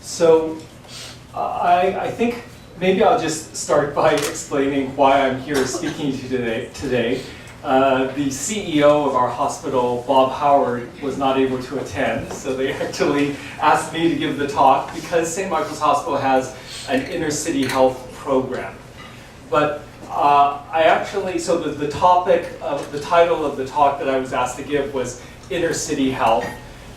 So I think maybe I'll just start by explaining why I'm here speaking to you today. The CEO of our hospital, Bob Howard, was not able to attend, so they actually asked me to give the talk because St. Michael's Hospital has an Innercity Health program. But so the title of the talk that I was asked to give was Innercity Health.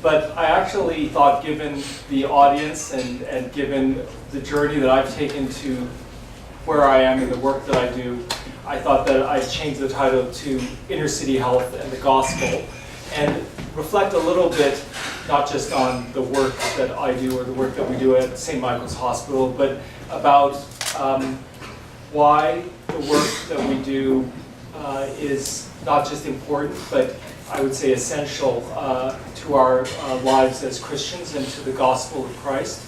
But I actually thought, given the audience and given the journey that I've taken to where I am in the work that I do, I thought that I'd change the title to Innercity Health and the Gospel and reflect a little bit, not just on the work that I do or the work that we do at St. Michael's Hospital, but about why the work that we do is not just important, but I would say essential to our lives as Christians and to the gospel of Christ.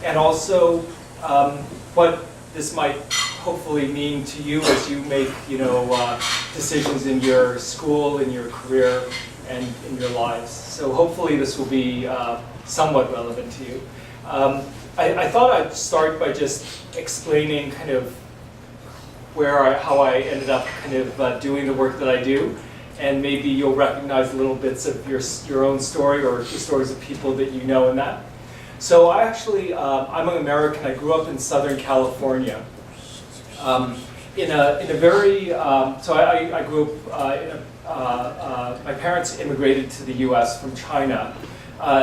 And also what this might hopefully mean to you as you make decisions in your school, in your career, and in your lives. So hopefully this will be somewhat relevant to you. I thought I'd start by just explaining kind of how I ended up kind of doing the work that I do. And maybe you'll recognize little bits of your own story or the stories of people that you know in that. So I'm an American. I grew up in Southern California. I grew up, my parents immigrated to the US from China.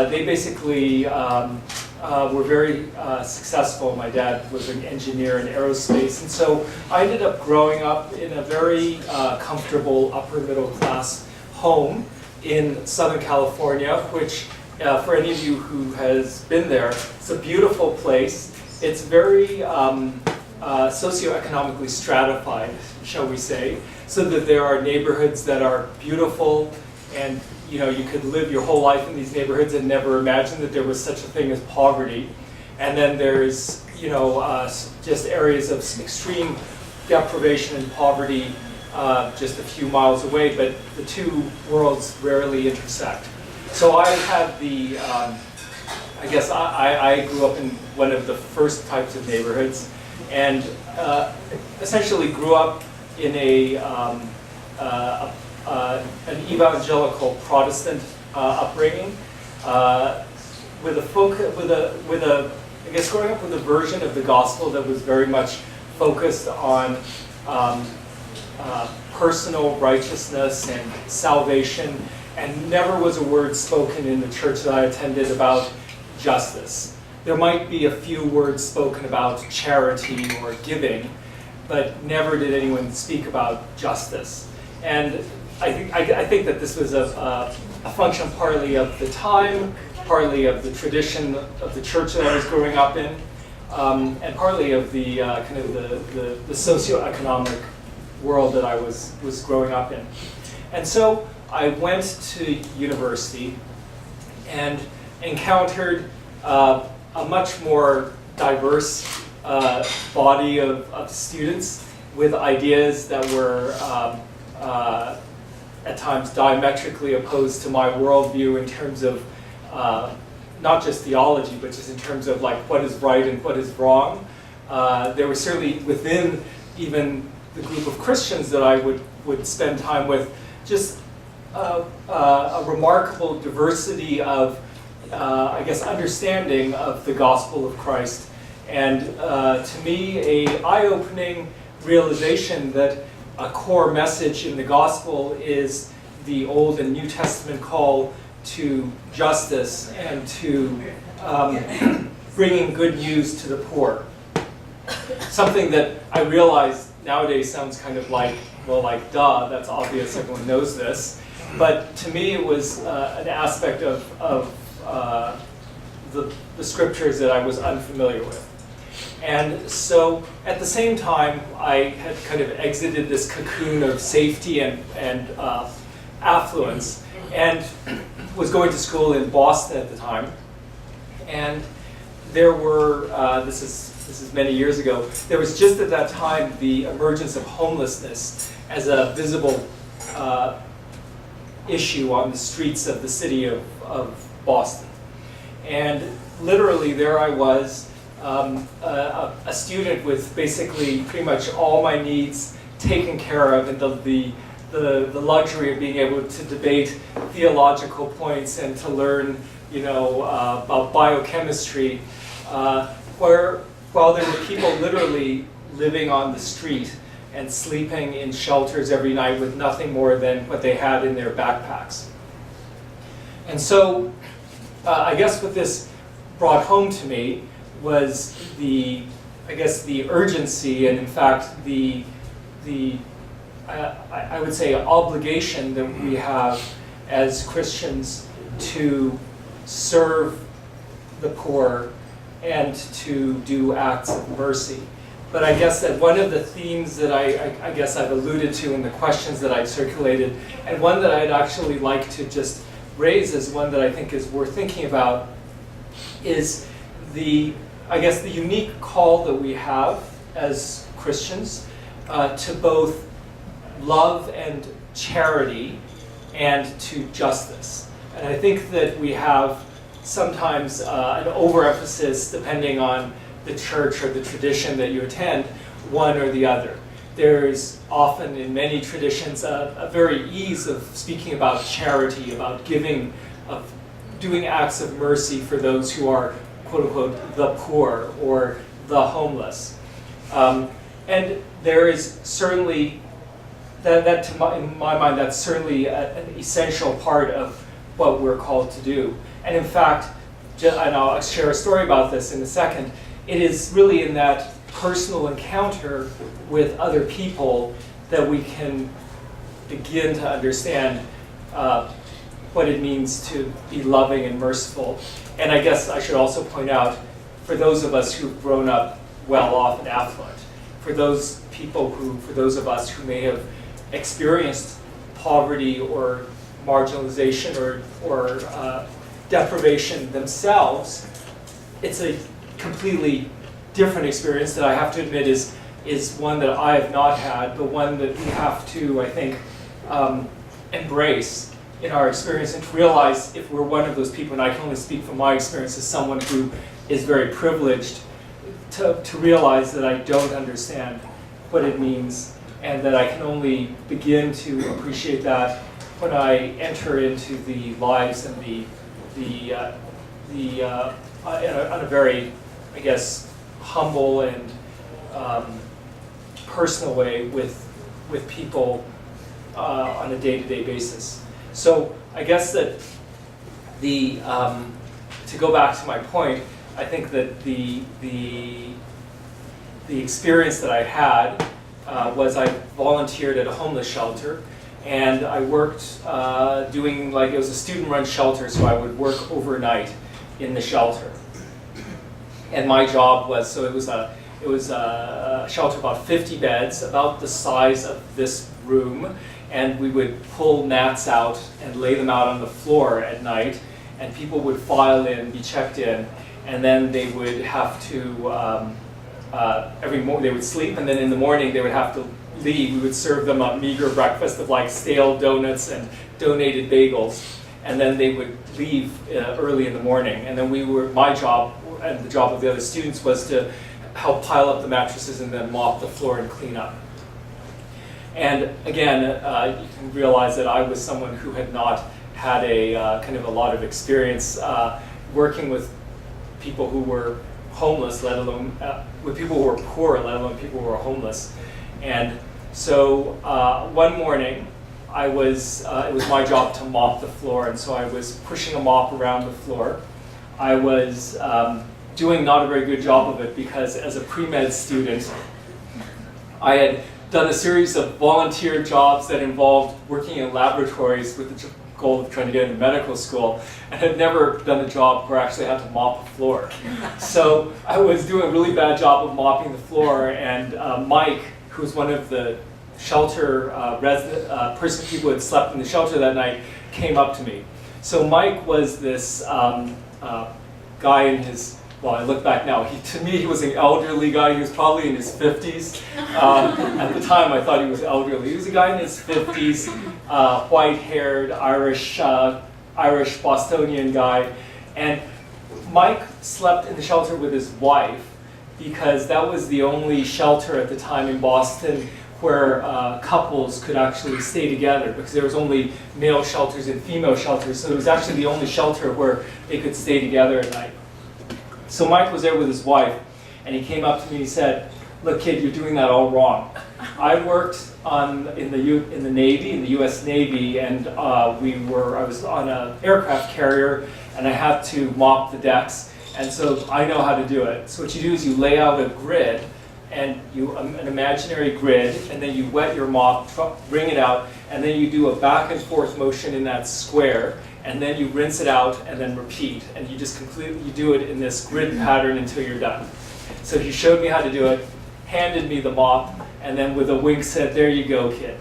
They basically were very successful. My dad was an engineer in aerospace, and so I ended up growing up in a very comfortable upper middle class home in Southern California, which for any of you who has been there, it's a beautiful place. It's very socioeconomically stratified, shall we say, so that there are neighborhoods that are beautiful, and you could live your whole life in these neighborhoods and never imagine that there was such a thing as poverty. And then there's, just areas of extreme deprivation and poverty just a few miles away, but the two worlds rarely intersect. So I had I grew up in one of the first types of neighborhoods and essentially grew up in an evangelical Protestant upbringing, growing up with a version of the gospel that was very much focused on personal righteousness and salvation, and never was a word spoken in the church that I attended about justice. There might be a few words spoken about charity or giving, but never did anyone speak about justice. And I think that this was a function partly of the time, partly of the tradition of the church that I was growing up in, and partly of the kind of the socioeconomic world that I was growing up in. And so I went to university and encountered a much more diverse body of students with ideas that were at times diametrically opposed to my worldview in terms of not just theology, but just in terms of like what is right and what is wrong. There was certainly within even the group of Christians that I would spend time with just a remarkable diversity of, understanding of the gospel of Christ. And to me, an eye-opening realization that a core message in the gospel is the Old and New Testament call to justice and to bringing good news to the poor. Something that I realize nowadays sounds kind of like, duh, that's obvious, everyone knows this. But to me it was an aspect of the scriptures that I was unfamiliar with. And so at the same time, I had kind of exited this cocoon of safety and affluence and was going to school in Boston at the time. And there were, this is many years ago, there was just at that time the emergence of homelessness as a visible issue on the streets of the city of Boston. And literally there I was, a student with basically pretty much all my needs taken care of, and the luxury of being able to debate theological points and to learn, about biochemistry, while there were people literally living on the street and sleeping in shelters every night with nothing more than what they had in their backpacks. And so, I guess what this brought home to me was the urgency, and in fact I would say obligation that we have as Christians to serve the poor and to do acts of mercy. But I guess that one of the themes that I guess I've alluded to in the questions that I've circulated, and one that I'd actually like to just raise as one that I think is worth thinking about, is the unique call that we have as Christians to both love and charity and to justice. And I think that we have sometimes an overemphasis, depending on the church or the tradition that you attend, one or the other. There is often in many traditions a very ease of speaking about charity, about giving, of doing acts of mercy for those who are, quote unquote, the poor or the homeless. And there is certainly, in my mind, that's certainly an essential part of what we're called to do. And in fact, and I'll share a story about this in a second, it is really in that personal encounter with other people that we can begin to understand what it means to be loving and merciful. And I guess I should also point out, for those of us who've grown up well off and affluent, for those of us who may have experienced poverty or marginalization or deprivation themselves, it's a completely different experience that I have to admit is one that I have not had, but one that we have to, I think, embrace in our experience, and to realize if we're one of those people, and I can only speak from my experience as someone who is very privileged, to realize that I don't understand what it means, and that I can only begin to appreciate that when I enter into the lives and on a very, I guess, humble and personal way with people on a day-to-day basis. So I guess that to go back to my point, I think that the experience that I had was I volunteered at a homeless shelter, and I worked it was a student-run shelter, so I would work overnight in the shelter. And my job was, it was a shelter about 50 beds, about the size of this room, and we would pull mats out and lay them out on the floor at night, and people would file in, be checked in, and then they would have to, every morning they would sleep, and then in the morning they would have to leave. We would serve them a meager breakfast of like stale donuts and donated bagels, and then they would leave early in the morning. And then my job and the job of the other students was to help pile up the mattresses and then mop the floor and clean up. And again, you can realize that I was someone who had not had a kind of a lot of experience working with people who were homeless, let alone with people who were poor, let alone people who were homeless. And so one morning, it was my job to mop the floor, and so I was pushing a mop around the floor. I was doing not a very good job of it because as a pre-med student, I had done a series of volunteer jobs that involved working in laboratories with the goal of trying to get into medical school, and had never done a job where I actually had to mop a floor. So I was doing a really bad job of mopping the floor, and Mike, who was one of the shelter people who had slept in the shelter that night, came up to me. So Mike was this guy in his, well, I look back now, to me he was an elderly guy. He was probably in his 50s. At the time I thought he was elderly. He was a guy in his 50s, white-haired, Irish Bostonian guy. And Mike slept in the shelter with his wife because that was the only shelter at the time in Boston where couples could actually stay together, because there was only male shelters and female shelters, so it was actually the only shelter where they could stay together at night. So Mike was there with his wife, and he came up to me and he said, "Look, kid, you're doing that all wrong. I worked in the Navy, in the U.S. Navy, and I was on an aircraft carrier, and I had to mop the decks, and so I know how to do it. So what you do is you lay out a grid, and an imaginary grid, and then you wet your mop, wring it out, and then you do a back and forth motion in that square, and then you rinse it out and then repeat, and you do it in this grid pattern until you're done." So he showed me how to do it, handed me the mop, and then with a wink said, "There you go, kid."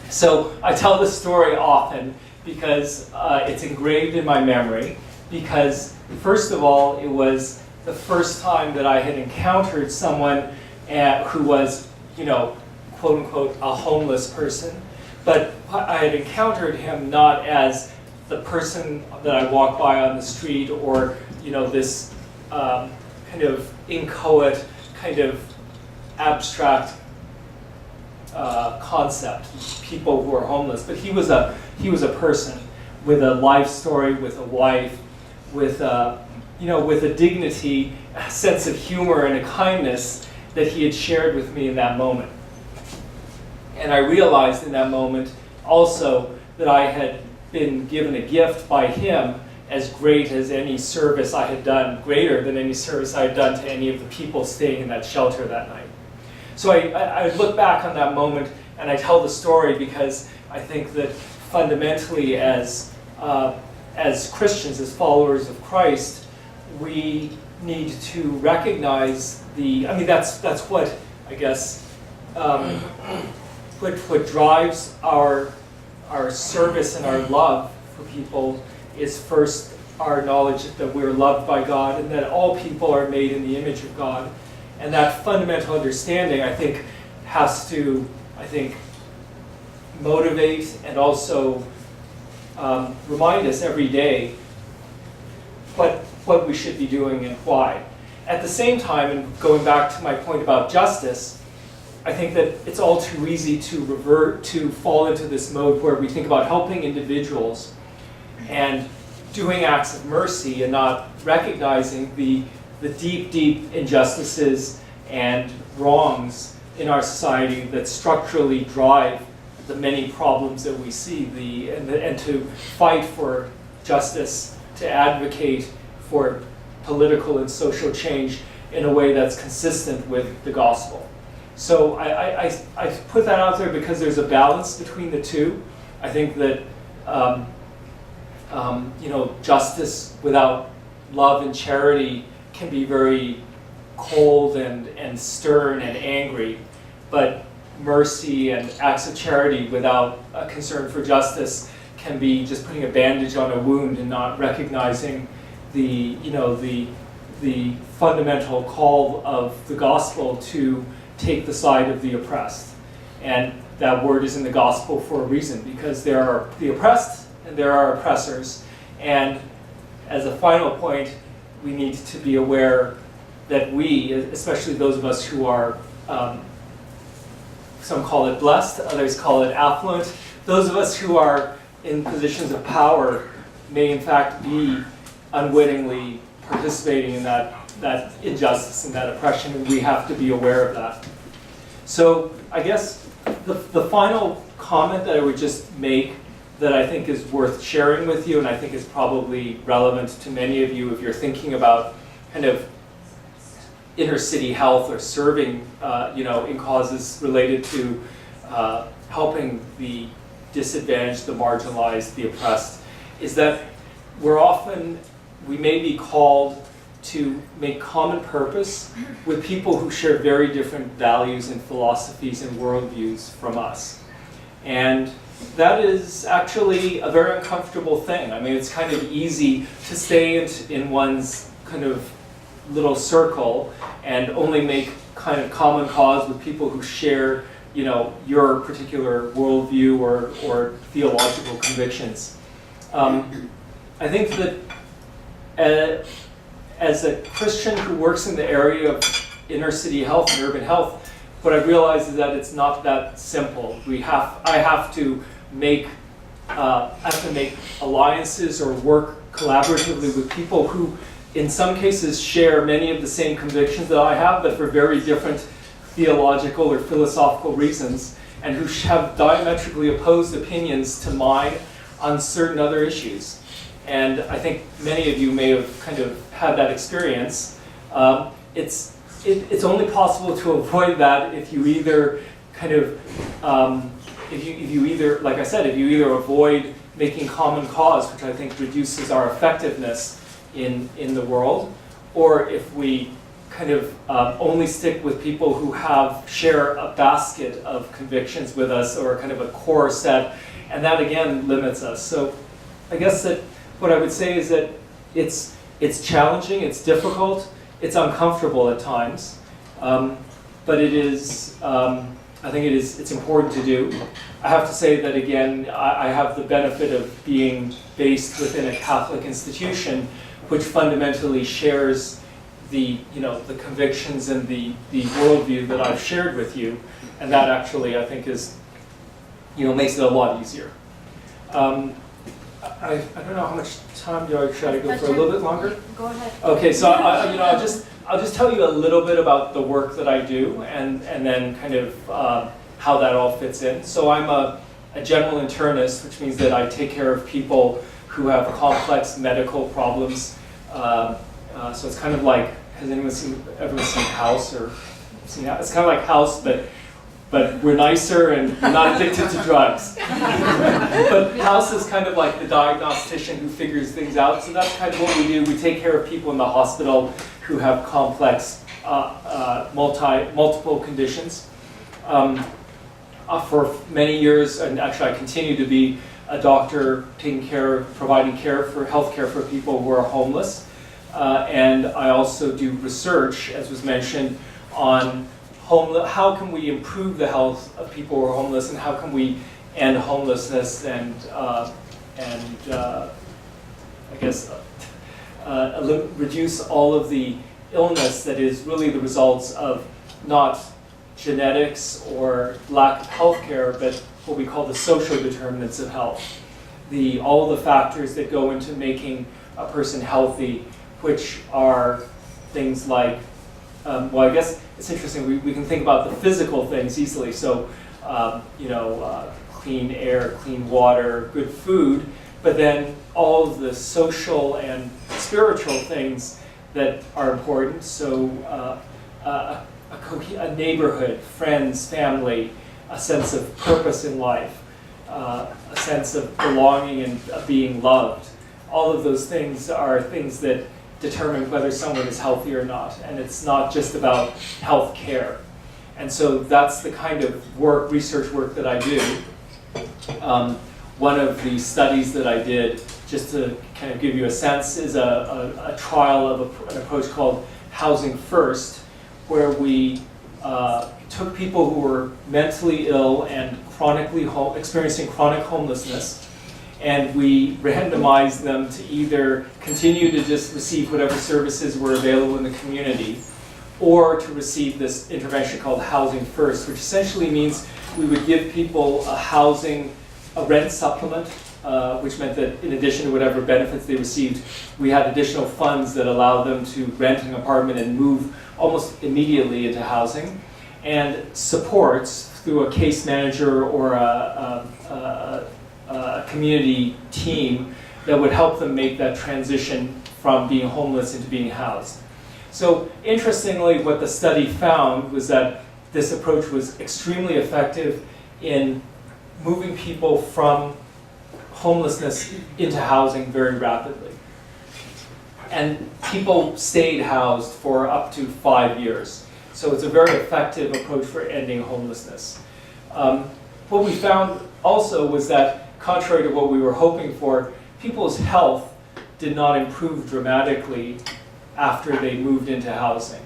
So I tell this story often because it's engraved in my memory, because first of all, it was the first time that I had encountered someone who was, quote unquote, a homeless person. But I had encountered him not as the person that I walk by on the street, or, this kind of inchoate, kind of abstract concept, people who are homeless. But he was a person with a life story, with a wife, with a dignity, a sense of humor, and a kindness that he had shared with me in that moment. And I realized in that moment also that I had been given a gift by him as great as any service I had done, greater than any service I had done to any of the people staying in that shelter that night. So I look back on that moment and I tell the story because I think that fundamentally as Christians, as followers of Christ, we need to recognize that's what, I guess, what drives our service and our love for people is first our knowledge that we're loved by God and that all people are made in the image of God. And that fundamental understanding, I think, has to, motivate and also remind us every day what we should be doing and why. At the same time, and going back to my point about justice, I think that it's all too easy to fall into this mode where we think about helping individuals and doing acts of mercy and not recognizing the deep, deep injustices and wrongs in our society that structurally drive the many problems that we see, and to fight for justice, to advocate for political and social change in a way that's consistent with the gospel. So I put that out there because there's a balance between the two. I think that justice without love and charity can be very cold and stern and angry, but mercy and acts of charity without a concern for justice can be just putting a bandage on a wound and not recognizing the fundamental call of the gospel to take the side of the oppressed. And that word is in the gospel for a reason, because there are the oppressed and there are oppressors. And as a final point, we need to be aware that we, especially those of us who are, some call it blessed, others call it affluent, those of us who are in positions of power may in fact be unwittingly participating in that injustice and that oppression, and we have to be aware of that. So I guess the final comment that I would just make that I think is worth sharing with you, and I think is probably relevant to many of you if you're thinking about kind of inner-city health or serving in causes related to helping the disadvantaged, the marginalized, the oppressed, is that we may be called to make common purpose with people who share very different values and philosophies and worldviews from us. And that is actually a very uncomfortable thing. I mean, it's kind of easy to stay in one's kind of little circle and only make kind of common cause with people who share, your particular worldview or theological convictions. I think that as a Christian who works in the area of inner city health and urban health, what I realize is that it's not that simple. I have to make alliances or work collaboratively with people who, in some cases, share many of the same convictions that I have, but for very different theological or philosophical reasons, and who have diametrically opposed opinions to mine on certain other issues. And I think many of you may have kind of had that experience. It's only possible to avoid that if you either kind of, if you either, like I said, if you either avoid making common cause, which I think reduces our effectiveness in the world, or if we kind of only stick with people who share a basket of convictions with us, or kind of a core set, and that again limits us. So I guess that what I would say is that it's challenging, it's difficult, it's uncomfortable at times, but it is, I think it's important to do. I have to say that again, I have the benefit of being based within a Catholic institution, which fundamentally shares the convictions and the worldview that I've shared with you, and that actually I think is, makes it a lot easier. I don't know how much time should I go for a little bit longer? Go ahead. Okay, so I'll just tell you a little bit about the work that I do, and then kind of how that all fits in. So I'm a general internist, which means that I take care of people who have complex medical problems. So it's kind of like, has anyone ever seen House or seen House? It's kind of like House, but we're nicer and we're not addicted to drugs. But House is kind of like the diagnostician who figures things out. So that's kind of what we do. We take care of people in the hospital who have complex, multiple conditions. For many years, and actually I continue to be a doctor providing health care for people who are homeless. And I also do research, as was mentioned, on how can we improve the health of people who are homeless, and how can we end homelessness and I guess reduce all of the illness that is really the results of not genetics or lack of health care, but what we call the social determinants of health. All the factors that go into making a person healthy, which are things like, well, I guess it's interesting, we can think about the physical things easily. So, clean air, clean water, good food, but then all of the social and spiritual things that are important. So, a neighborhood, friends, family, a sense of purpose in life, a sense of belonging and being loved. All of those things are things that determine whether someone is healthy or not. And it's not just about health care. And so that's the kind of research work that I do. One of the studies that I did, just to kind of give you a sense, is a trial of an approach called Housing First, where we took people who were mentally ill and experiencing chronic homelessness, and we randomized them to either continue to just receive whatever services were available in the community, or to receive this intervention called Housing First, which essentially means we would give people a rent supplement, which meant that in addition to whatever benefits they received, we had additional funds that allowed them to rent an apartment and move almost immediately into housing, and supports through a case manager or a community team that would help them make that transition from being homeless into being housed. So interestingly, what the study found was that this approach was extremely effective in moving people from homelessness into housing very rapidly. And people stayed housed for up to 5 years. So it's a very effective approach for ending homelessness. What we found also was that, contrary to what we were hoping for, people's health did not improve dramatically after they moved into housing.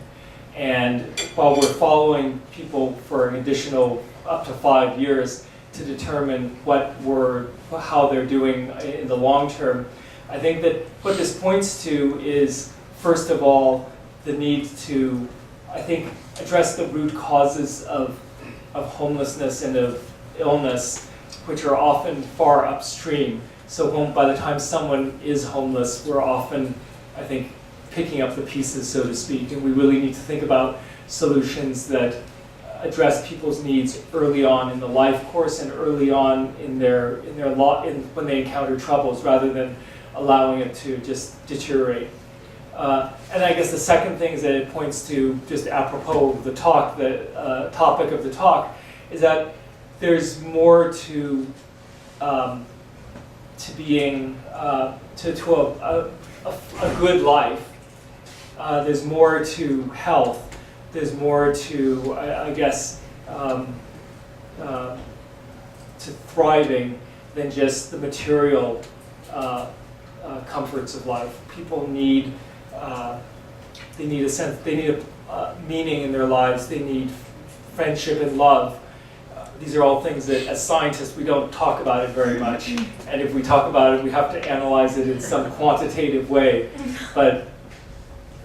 And while we're following people for an additional up to 5 years to determine how they're doing in the long term, I think that what this points to is first of all, the need to, I think, address the root causes of homelessness and of illness, which are often far upstream. So by the time someone is homeless, we're often, I think, picking up the pieces, so to speak, and we really need to think about solutions that address people's needs early on in the life course and early on in when they encounter troubles, rather than allowing it to just deteriorate. And I guess the second thing is that it points to, just apropos of the talk, the topic of the talk, is that there's more to being to a good life. There's more to health. There's more to, I guess, to thriving than just the material comforts of life. People need they need a sense, they need a meaning in their lives. They need friendship and love. These are all things that, as scientists, we don't talk about it very much. And if we talk about it, we have to analyze it in some quantitative way. But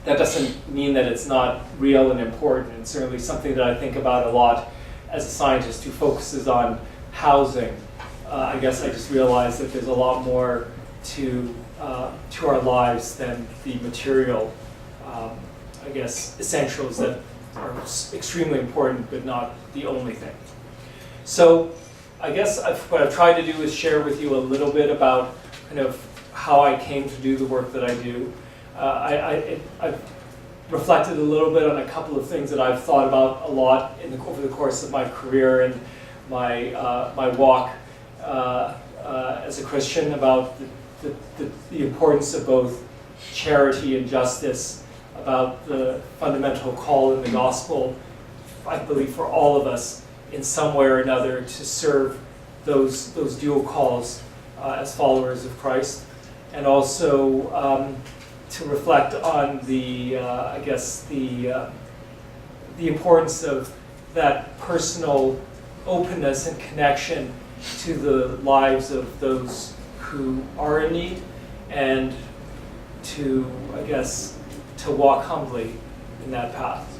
that doesn't mean that it's not real and important. It's certainly something that I think about a lot as a scientist who focuses on housing. I guess I just realized that there's a lot more to our lives than the material, I guess, essentials that are extremely important, but not the only thing. So I guess what I've tried to do is share with you a little bit about kind of how I came to do the work that I do. I've reflected a little bit on a couple of things that I've thought about a lot over the course of my career and my walk as a Christian, about the importance of both charity and justice, about the fundamental call in the gospel, I believe, for all of us in some way or another to serve those dual calls as followers of Christ, and also to reflect on the importance of that personal openness and connection to the lives of those who are in need, and to walk humbly in that path.